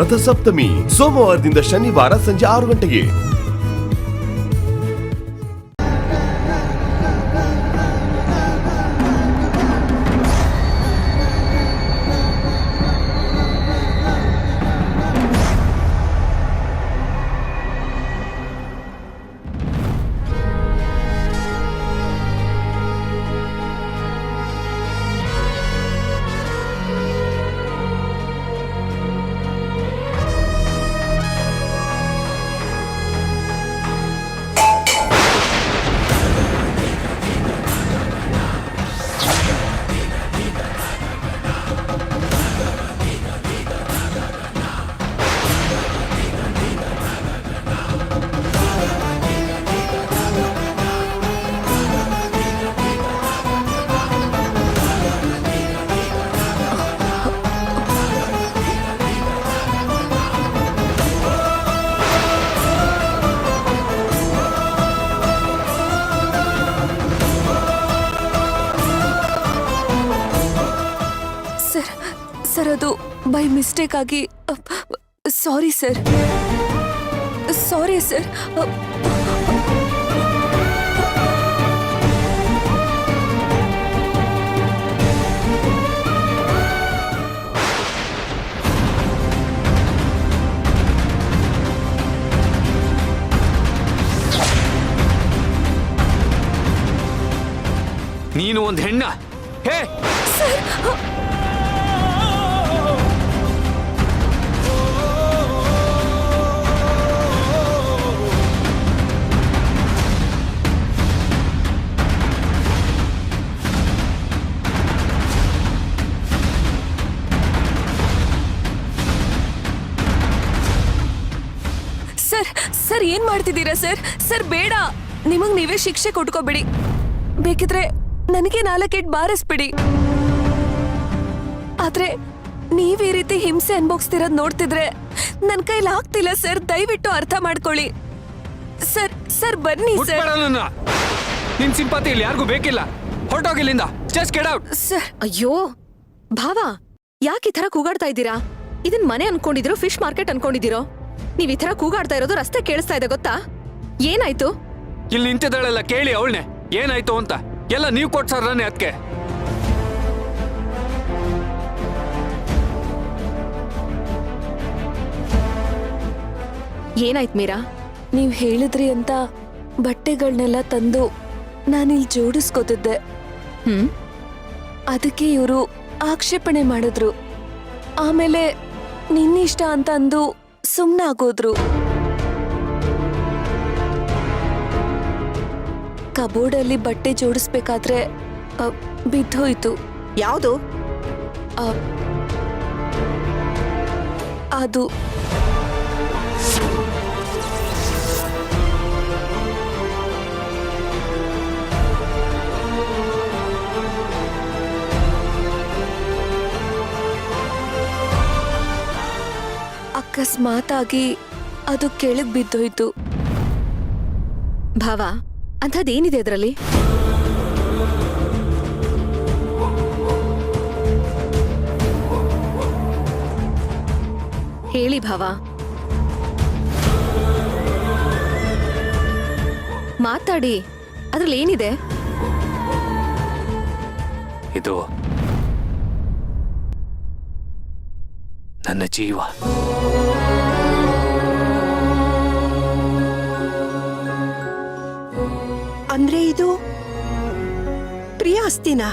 ರಥಸಪ್ತಮಿ ಸೋಮವಾರದಿಂದ ಶನಿವಾರ ಸಂಜೆ 6 ಗಂಟೆಗೆ. ಸರ್ ಅದು ಬೈ ಮಿಸ್ಟೇಕ್ ಆಗಿ ಸಾರಿ ಸರ್. ನೀನು ಒಂದು ಹೆಣ್ಣ. ಹೇ ಸರ್ ಏನ್ ಮಾಡ್ತಿದ್ದೀರಾ ಸರ್ ಬೇಡ. ನಿಮಗ್ ನೀವೇ ಶಿಕ್ಷೆ ಕೊಟ್ಕೋಬಿಡಿ. ಬೇಕಿದ್ರೆ ನನಗೆ 4 ಏಟ್ ಬಾರಿಸ್ಬಿಡಿ. ಆದ್ರೆ ನೀವ್ ಈ ರೀತಿ ಹಿಂಸೆ ಅನ್ಭೋಗಿಸ್ತಿರೋದ್ ನೋಡ್ತಿದ್ರೆ ನನ್ ಕೈಲಿ ಆಗ್ತಿಲ್ಲ ಸರ್. ದಯವಿಟ್ಟು ಅರ್ಥ ಮಾಡ್ಕೊಳ್ಳಿ ಸರ್. ಬನ್ನಿ ಸರ್. ನಿನ್ ಸಿಂಪತಿ ಇಲ್ಲಿ ಯಾರಿಗೂ ಬೇಕಿಲ್ಲ. ಹೊರಟೋಗಿಲ್ಲಿಂದ. Just get out. ಸರ್ ಅಯ್ಯೋ ಭಾವ, ಯಾಕೆ ಈ ತರ ಕೂಗಾಡ್ತಾ ಇದ್ದೀರಾ? ಇದನ್ ಮನೆ ಅನ್ಕೊಂಡಿದಿರೋ ಫಿಶ್ ಮಾರ್ಕೆಟ್ ಅನ್ಕೊಂಡಿದಿರೋ? ನೀವ್ ಈ ತರ ಕೂಗಾಡ್ತಾ ಇರೋದು ರಸ್ತೆ ಕೇಳಿಸ್ತಾ ಇದೆ ಗೊತ್ತಾ? ಏನಾಯ್ತು? ಇಲ್ಲಿ ನಿಂತಿದ್ದಾಳೆಲ್ಲ ಕೇಳಿ ಅವಳನೆ ಏನಾಯ್ತು ಅಂತ. ಎಲ್ಲ ನೀವು ಕೊಡ್ಸಾರನೆ ಅದಕ್ಕೆ. ಏನಾಯ್ತು ಮೀರಾ? ನೀವ್ ಹೇಳಿದ್ರಿ ಅಂತ ಬಟ್ಟೆಗಳನ್ನೆಲ್ಲ ತಂದು ನಾನಿಲ್ಲಿ ಜೋಡಿಸ್ಕೋತಿದ್ದೆ. ಅದಕ್ಕೆ ಇವರು ಆಕ್ಷೇಪಣೆ ಮಾಡಿದ್ರು. ಆಮೇಲೆ ನಿನ್ನಿಷ್ಟ ಅಂತ ಅಂದು ಸುಮ್ನಾಗೋದ್ರು. ಕಬೋರ್ಡಲ್ಲಿ ಬಟ್ಟೆ ಜೋಡಿಸ್ಬೇಕಾದ್ರೆ ಬಿದ್ದೋಯ್ತು. ಯಾವುದು? ಅದು ಅಕಸ್ಮಾತಾಗಿ ಅದು ಕೆಳಗ್ ಬಿದ್ದೋಯ್ತು. ಭಾವ, ಅಂಥದ್ದೇನಿದೆ ಅದರಲ್ಲಿ? ಹೇಳಿ ಭಾವ, ಮಾತಾಡಿ. ಅದ್ರಲ್ಲಿ ಏನಿದೆ? ಇದು ನನ್ನ ಜೀವ. ಅಂದ್ರೆ ಇದು ಪ್ರಿಯ ಅಸ್ತಿನಾ?